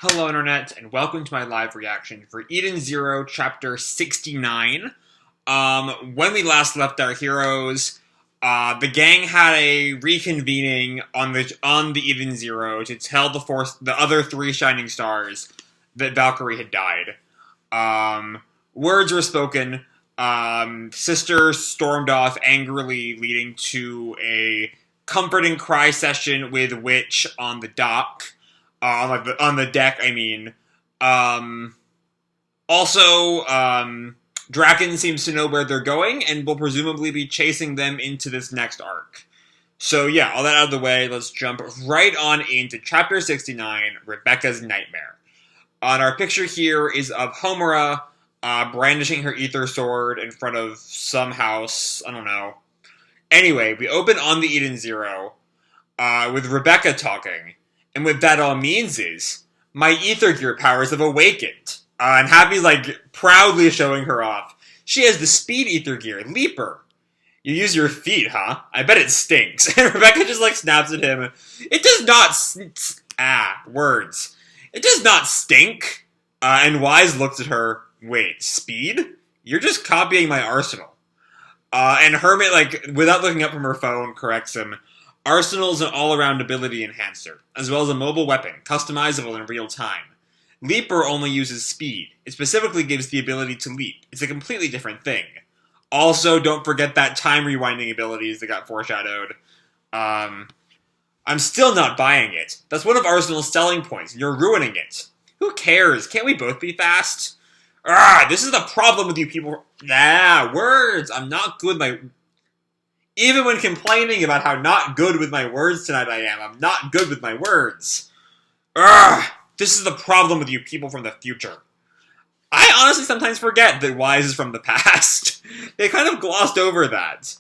Hello Internet, and welcome to my live reaction for Eden Zero, Chapter 69. When we last left our heroes, the gang had a reconvening on the Eden Zero to tell the other three shining stars that Valkyrie had died. Words were spoken. Sister stormed off angrily, leading to a comforting cry session with Witch on the dock. On the deck, I mean. Also, Drakken seems to know where they're going and will presumably be chasing them into this next arc. So yeah, all that out of the way, let's jump right on into Chapter 69, Rebecca's Nightmare. Our picture here is of Homura brandishing her ether sword in front of some house. I don't know. Anyway, we open on the Eden Zero with Rebecca talking. And what that all means is, my ether gear powers have awakened. And Happy's proudly showing her off. She has the speed ether gear, Leaper. You use your feet, huh? I bet it stinks. And Rebecca just snaps at him. It does not words. It does not stink. And Wise looks at her. Wait, speed? You're just copying my arsenal. And Hermit, without looking up from her phone, corrects him. Arsenal is an all-around ability enhancer, as well as a mobile weapon, customizable in real time. Leaper only uses speed. It specifically gives the ability to leap. It's a completely different thing. Also, don't forget that time rewinding abilities that got foreshadowed. I'm still not buying it. That's one of Arsenal's selling points, and you're ruining it. Who cares? Can't we both be fast? This is the problem with you people. Words! I'm not good, Even when complaining about how not good with my words tonight I'm not good with my words. This is the problem with you people from the future. I honestly sometimes forget that Wise is from the past. They kind of glossed over that.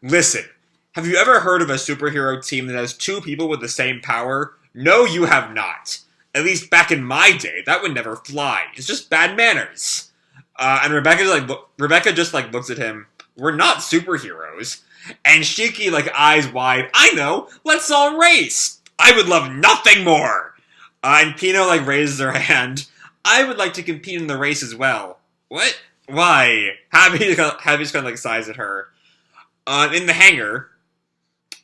Listen, have you ever heard of a superhero team that has two people with the same power? No, you have not. At least back in my day, that would never fly. It's just bad manners. And Rebecca just looks at him. We're not superheroes. And Shiki, eyes wide, I know, let's all race. I would love nothing more. And Pino, raises her hand. I would like to compete in the race as well. What? Why? Happy just kind of sighs at her. In the hangar,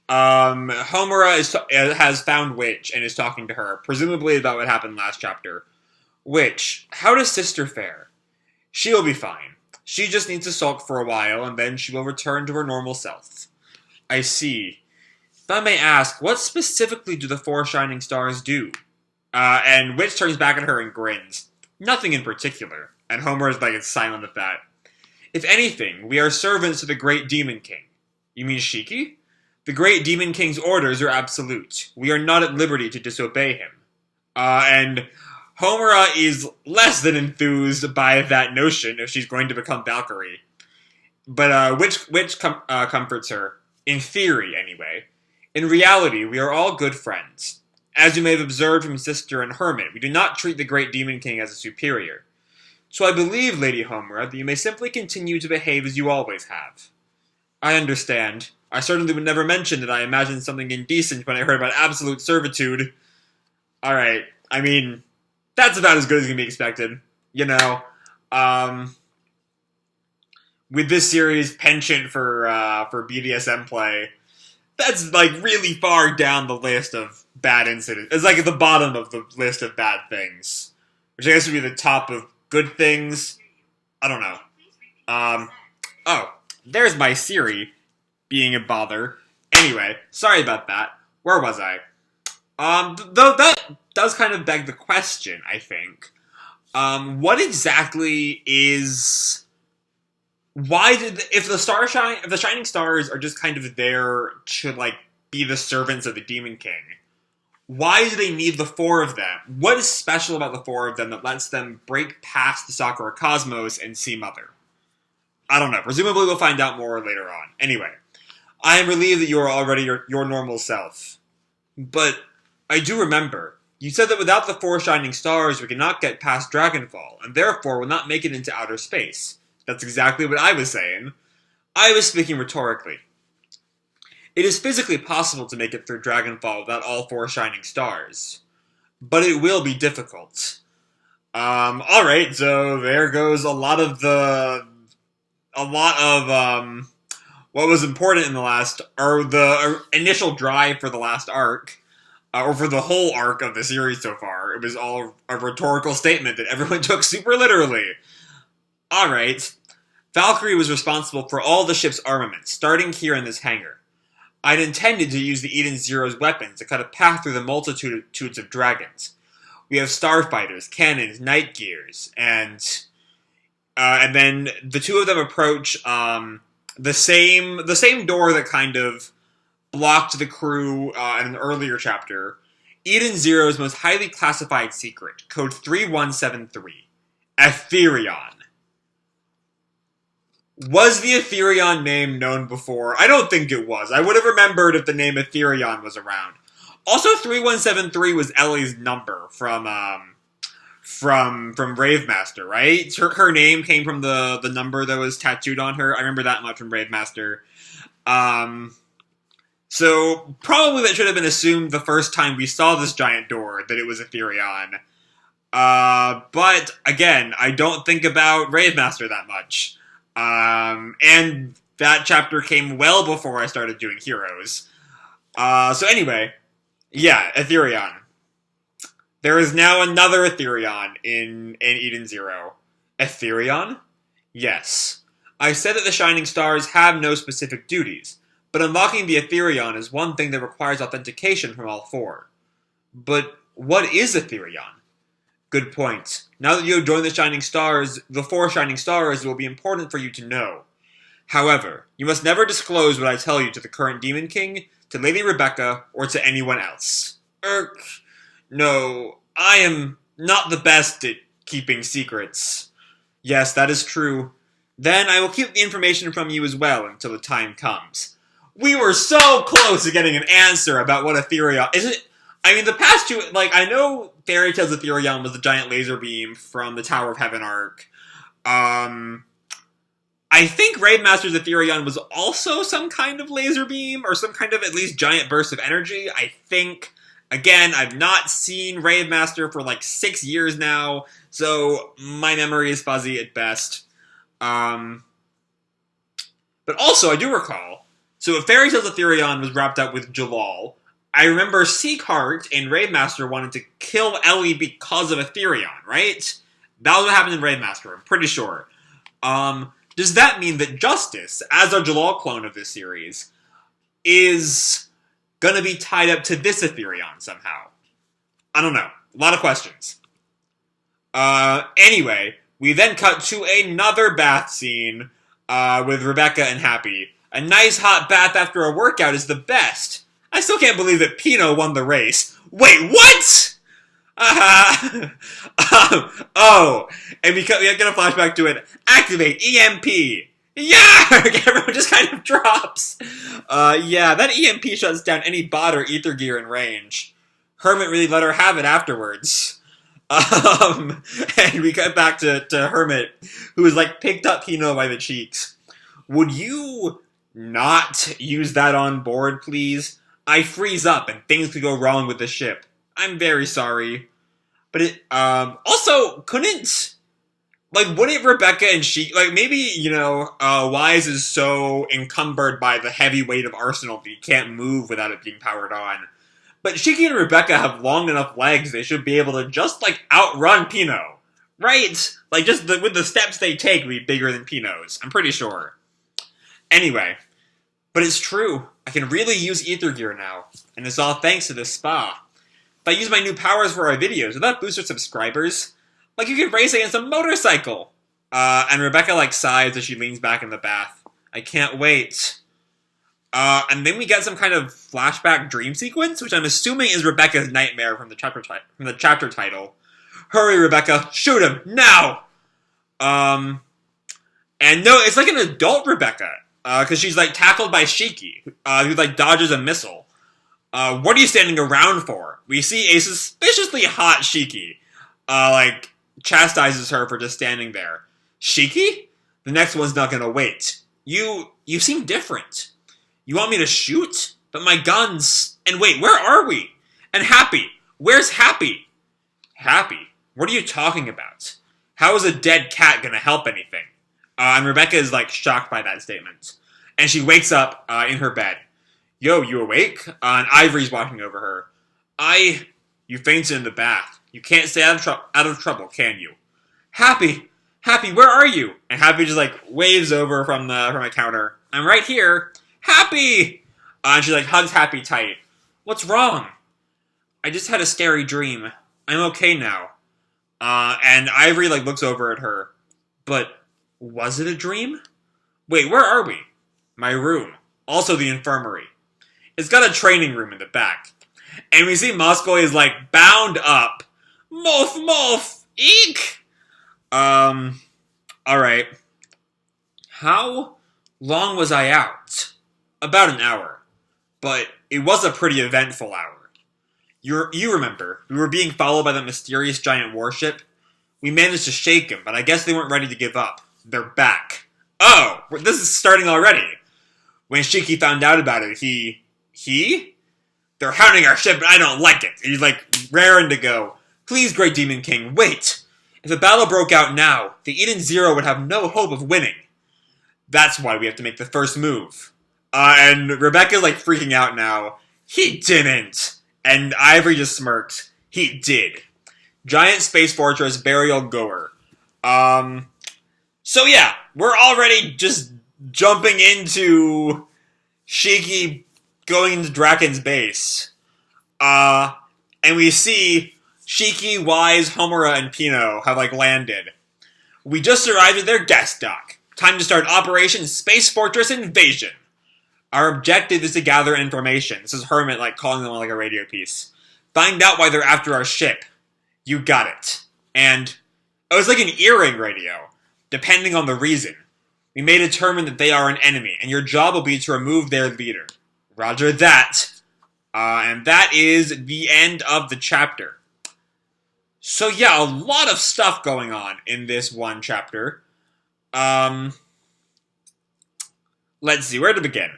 Homura has found Witch and is talking to her, presumably about what happened last chapter. Witch, how does Sister fare? She'll be fine. She just needs to sulk for a while, and then she will return to her normal self. I see. If I may ask, what specifically do the four shining stars do? And Witch turns back at her and grins. Nothing in particular. And Homer is silent at that. If anything, we are servants to the Great Demon King. You mean Shiki? The Great Demon King's orders are absolute. We are not at liberty to disobey him. And Homura is less than enthused by that notion if she's going to become Valkyrie. But Witch comforts her. In theory, anyway. In reality, we are all good friends. As you may have observed from Sister and Hermit, we do not treat the Great Demon King as a superior. So I believe, Lady Homura, that you may simply continue to behave as you always have. I understand. I certainly would never mention that I imagined something indecent when I heard about absolute servitude. Alright, I mean, that's about as good as can be expected, you know. With this series' penchant for BDSM play, that's really far down the list of bad incidents. It's at the bottom of the list of bad things, which I guess would be the top of good things. I don't know. Oh, there's my Siri being a bother. Anyway, sorry about that. Where was I? Though that does kind of beg the question, I think. What exactly is... if the Shining Stars are just kind of there to, be the servants of the Demon King, why do they need the four of them? What is special about the four of them that lets them break past the Sakura Cosmos and see Mother? I don't know. Presumably we'll find out more later on. Anyway, I am relieved that you are already your normal self. But I do remember, you said that without the four shining stars we cannot get past Dragonfall, and therefore will not make it into outer space. That's exactly what I was saying. I was speaking rhetorically. It is physically possible to make it through Dragonfall without all four shining stars. but it will be difficult. Alright, so there goes a lot of what was important in the last, or the initial drive for the last arc, or for the whole arc of the series so far. It was all a rhetorical statement that everyone took super literally. Alright. Valkyrie was responsible for all the ship's armament, starting here in this hangar. I'd intended to use the Eden Zero's weapons to cut a path through the multitudes of dragons. We have starfighters, cannons, night gears, and then the two of them approach the same door that kind of blocked the crew in an earlier chapter. Eden Zero's most highly classified secret, code 3173, Etherion. Was the Etherion name known before? I don't think it was. I would have remembered if the name Etherion was around. Also, 3173 was Ellie's number from Rave Master, right? Her name came from the number that was tattooed on her. I remember that much from Rave Master. So probably that should have been assumed the first time we saw this giant door, that it was Etherion. But again, I don't think about Rave Master that much. And that chapter came well before I started doing Heroes. So anyway, yeah, Etherion. There is now another Etherion in Eden Zero. Etherion? Yes. I said that the Shining Stars have no specific duties, but unlocking the Etherion is one thing that requires authentication from all four. But what is Etherion? Good point. Now that you have joined the Shining Stars, the four Shining Stars, it will be important for you to know. However, you must never disclose what I tell you to the current Demon King, to Lady Rebecca, or to anyone else. No, I am not the best at keeping secrets. Yes, that is true. Then I will keep the information from you as well until the time comes. We were so close to getting an answer about what Etherion is. It? I mean, the past two, like, I know Fairy Tail's Etherion was the giant laser beam from the Tower of Heaven arc. I think Rave Master's Etherion was also some kind of laser beam, or some kind of at least giant burst of energy. I think. Again, I've not seen Rave Master for like 6 years now, so my memory is fuzzy at best. But also, I do recall, so if Fairy Tail's Etherion was wrapped up with Jalal, I remember Seekheart and Rave Master wanted to kill Ellie because of Etherion, right? That was what happened in Rave Master, I'm pretty sure. Does that mean that Justice, as a Jalal clone of this series, is gonna be tied up to this Etherion somehow? I don't know. A lot of questions. Anyway, we then cut to another bath scene with Rebecca and Happy. A nice hot bath after a workout is the best. I still can't believe that Pino won the race. Wait, what? Oh, and we get a flashback to it. Activate EMP. Yeah! Everyone just kind of drops. Yeah, that EMP shuts down any bot or ether gear in range. Hermit really let her have it afterwards. And we cut back to Hermit, who is like picked up Pino by the cheeks. Would you not use that on board, please? I freeze up and things could go wrong with the ship. I'm very sorry. But it, also, wouldn't Rebecca and Shiki, like, maybe, Wise is so encumbered by the heavy weight of Arsenal that he can't move without it being powered on. But Shiki and Rebecca have long enough legs, they should be able to just, outrun Pino. Right? With the steps they take, would be bigger than Pino's. I'm pretty sure. Anyway. But it's true. I can really use ether gear now. And it's all thanks to this spa. If I use my new powers for our videos, will that boost our subscribers? You could race against a motorcycle! And Rebecca, sighs as she leans back in the bath. I can't wait. And then we get some kind of flashback dream sequence, which I'm assuming is Rebecca's nightmare from the chapter title. Hurry, Rebecca! Shoot him! Now! And no, it's an adult Rebecca. Because she's, tackled by Shiki, who, dodges a missile. What are you standing around for? We see a suspiciously hot Shiki, chastises her for just standing there. Shiki? The next one's not gonna wait. You seem different. You want me to shoot? But my guns... And wait, where are we? And Happy? Where's Happy? Happy? What are you talking about? How is a dead cat gonna help anything? And Rebecca is, like, shocked by that statement. And she wakes up in her bed. Yo, you awake? And Ivory's watching over her. You fainted in the bath. You can't stay out of trouble, can you? Happy, where are you? And Happy just, like, waves over from a counter. I'm right here. Happy! And she, like, hugs Happy tight. What's wrong? I just had a scary dream. I'm okay now. And Ivory, like, looks over at her. But was it a dream? Wait, where are we? My room. Also the infirmary. It's got a training room in the back. And we see Moskoy is, like, bound up. Moth, eek! Alright. How long was I out? About an hour. But it was a pretty eventful hour. You remember, we were being followed by that mysterious giant warship. We managed to shake them, but I guess they weren't ready to give up. They're back. Oh, this is starting already. When Shiki found out about it, he? They're hounding our ship, and I don't like it. He's, like, raring to go. Please, Great Demon King, wait. If a battle broke out now, the Eden Zero would have no hope of winning. That's why we have to make the first move. And Rebecca's, like, freaking out now. He didn't. And Ivory just smirks. He did. Giant Space Fortress Burial Goer. So yeah, we're already just jumping into Shiki going into Drakken's base. And we see Shiki, Wise, Homura, and Pino have, like, landed. We just arrived at their guest dock. Time to start Operation Space Fortress Invasion. Our objective is to gather information. This is Hermit, like, calling them on, like, a radio piece. Find out why they're after our ship. You got it. And it was like an earring radio, depending on the reason. We may determine that they are an enemy, and your job will be to remove their leader. Roger that. And that is the end of the chapter. So yeah, a lot of stuff going on in this one chapter. Let's see, where to begin?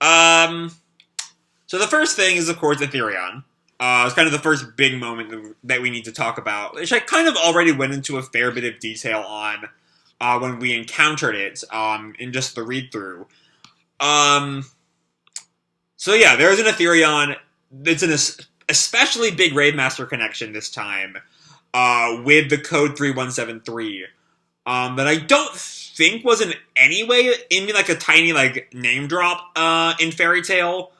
So the first thing is, of course, Etherion. It's kind of the first big moment that we need to talk about, which I kind of already went into a fair bit of detail on when we encountered it in just the read-through. So yeah, there's an Etherion. It's an especially big Rave Master connection this time with the code 3173 that I don't think was in any way in like a tiny like name drop in Fairy Tail.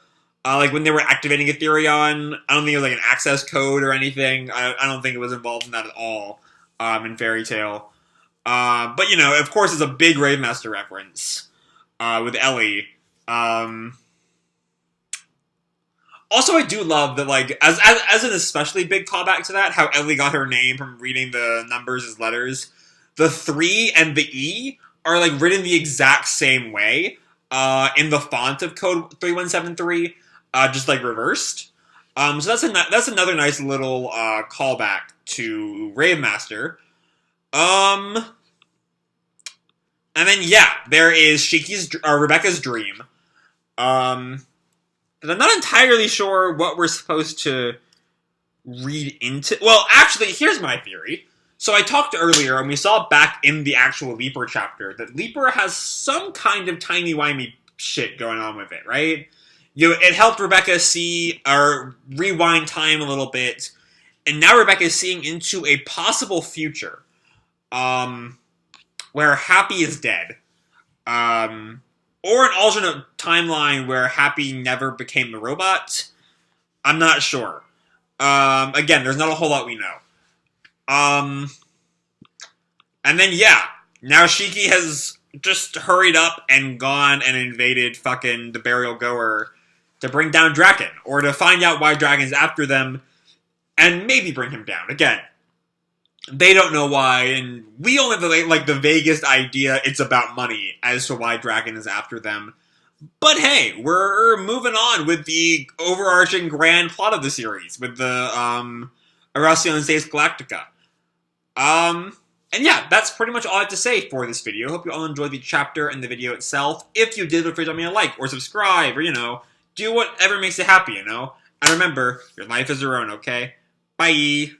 Like when they were activating Etherion, I don't think it was like an access code or anything. I don't think it was involved in that at all in Fairy Tail. But you know, of course, it's a big Rave Master reference with Ellie. Also, I do love that, like, as an especially big callback to that, how Ellie got her name from reading the numbers as letters. The 3 and the E are, like, written the exact same way in the font of code 3173, just, like, reversed. So that's another nice little callback to Rave Master. And then, yeah, there is Rebecca's dream. But I'm not entirely sure what we're supposed to read into. Well, actually, here's my theory. So I talked earlier, and we saw back in the actual Leaper chapter, that Leaper has some kind of timey-wimey shit going on with it, right? You know, it helped Rebecca see, or rewind time a little bit, and now Rebecca is seeing into a possible future, where Happy is dead. Or an alternate timeline where Happy never became the robot. I'm not sure. Again, there's not a whole lot we know. And then, yeah. Now Shiki has just hurried up and gone and invaded fucking the Burial Goer to bring down Drakken. Or to find out why Drakken's after them and maybe bring him down. Again, they don't know why, and we only have like the vaguest idea it's about money as to why Drakken is after them. But hey, we're moving on with the overarching grand plot of the series, with the Erasion States Galactica. And yeah, that's pretty much all I have to say for this video. Hope you all enjoyed the chapter and the video itself. If you did, feel free to drop me a like or subscribe, or, you know, do whatever makes you happy, you know? And remember, your life is your own, okay? Bye!